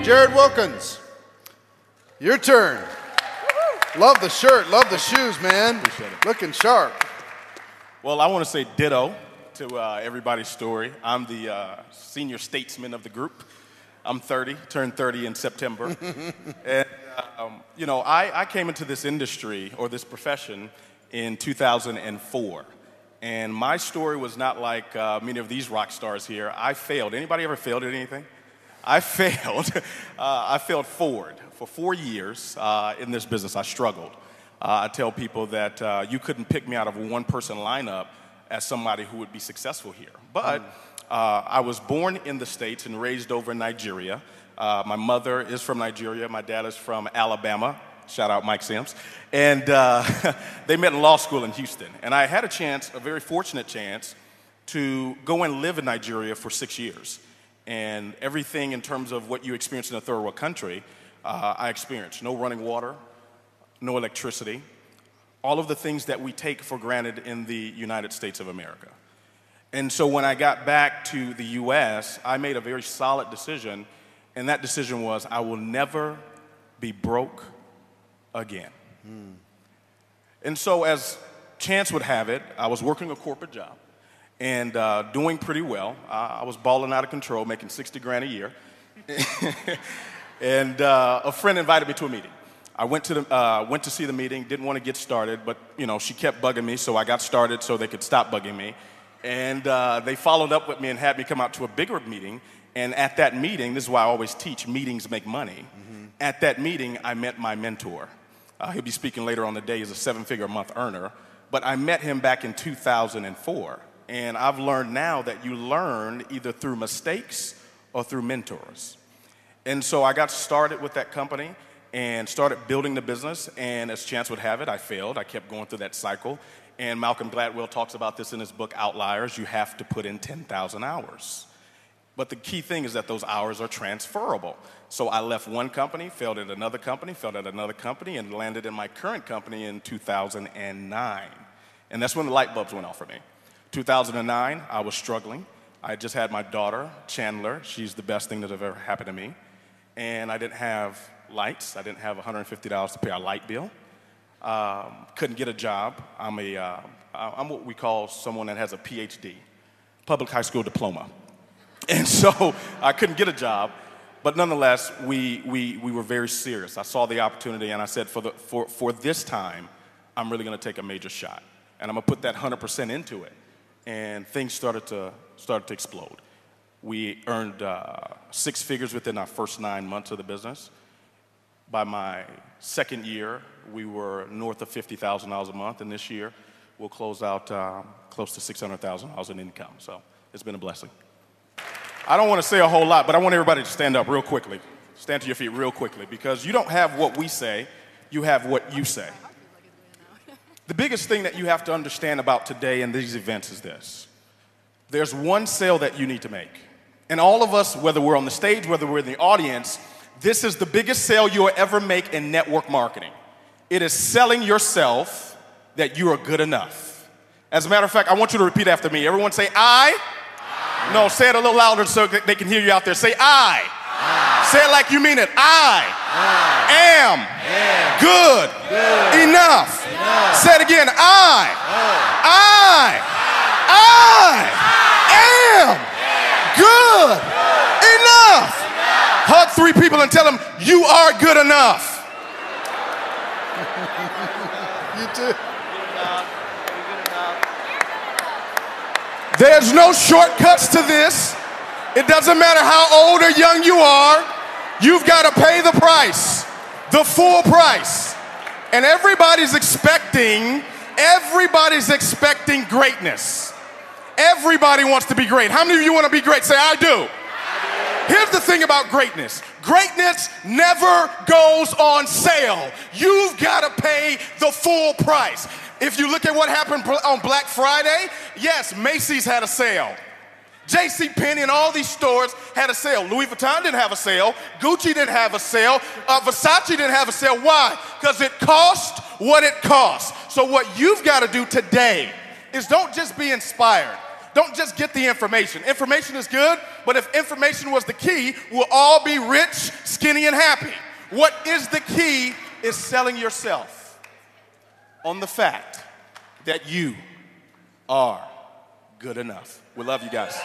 Jared Wilkins, your turn. Love the shirt, love the shoes, man. Appreciate it. Looking sharp. Well, I want to say ditto to everybody's story. I'm the senior statesman of the group. I'm 30, turned 30 in September. And, you know, I came into this industry or this profession in 2004. And my story was not like many of these rock stars here. I failed. Anybody ever failed at anything? I failed. I failed forward. For 4 years in this business, I struggled. I tell people that you couldn't pick me out of a one-person lineup as somebody who would be successful here. But I was born in the States and raised over in Nigeria. My mother is from Nigeria. My dad is from Alabama. Shout out Mike Sims. And they met in law school in Houston. And I had a chance, a very fortunate chance, to go and live in Nigeria for 6 years. And everything in terms of what you experience in a third world country, I experienced. No running water, no electricity, all of the things that we take for granted in the United States of America. And so when I got back to the U.S., I made a very solid decision, and that decision was I will never be broke again. And so as chance would have it, I was working a corporate job and doing pretty well. I was balling out of control, making 60 grand a year. And a friend invited me to a meeting. I went to see the meeting, didn't want to get started, but you know, she kept bugging me, so I got started so they could stop bugging me. And they followed up with me and had me come out to a bigger meeting. And at that meeting, this is why I always teach, meetings make money. At that meeting, I met my mentor. He'll be speaking later on the day. He's a 7-figure a month earner. But I met him back in 2004. And I've learned now that you learn either through mistakes or through mentors. And so I got started with that company and started building the business. And as chance would have it, I failed. I kept going through that cycle. And Malcolm Gladwell talks about this in his book, Outliers. You have to put in 10,000 hours. But the key thing is that those hours are transferable. So I left one company, failed at another company, failed at another company, and landed in my current company in 2009. And that's when the light bulbs went off for me. 2009, I was struggling. I just had my daughter, Chandler. She's the best thing that ever happened to me. And I didn't have lights. I didn't have $150 to pay our light bill. Couldn't get a job. I'm what we call someone that has a PhD, public high school diploma. And so I couldn't get a job. But nonetheless, we were very serious. I saw the opportunity, and I said, for this time, I'm really going to take a major shot. And I'm going to put that 100% into it. And things started to explode. We earned 6 figures within our first 9 months of the business. By my second year, we were north of $50,000 a month, and this year, we'll close out close to $600,000 in income. So it's been a blessing. I don't want to say a whole lot, but I want everybody to stand up real quickly. Stand to your feet real quickly, because you don't have what we say, you have what you say. The biggest thing that you have to understand about today and these events is this. There's one sale that you need to make. And all of us, whether we're on the stage, whether we're in the audience, this is the biggest sale you'll ever make in network marketing. It is selling yourself that you are good enough. As a matter of fact, I want you to repeat after me. Everyone say, I. No, say it a little louder so they can hear you out there. Say, I. Say it like you mean it. I am good enough. Say it again. I am good enough. Hug 3 people and tell them, you are good enough. You too. There's no shortcuts to this. It doesn't matter how old or young you are. You've got to pay the price, the full price. And everybody's expecting greatness. Everybody wants to be great. How many of you want to be great? Say, I do. Here's the thing about greatness. Greatness never goes on sale. You've got to pay the full price. If you look at what happened on Black Friday, yes, Macy's had a sale. JCPenney and all these stores had a sale. Louis Vuitton didn't have a sale. Gucci didn't have a sale. Versace didn't have a sale. Why? Because it cost what it cost. So what you've got to do today is don't just be inspired. Don't just get the information. Information is good, but if information was the key, we'll all be rich, skinny, and happy. What is the key is selling yourself on the fact that you are good enough. We love you guys.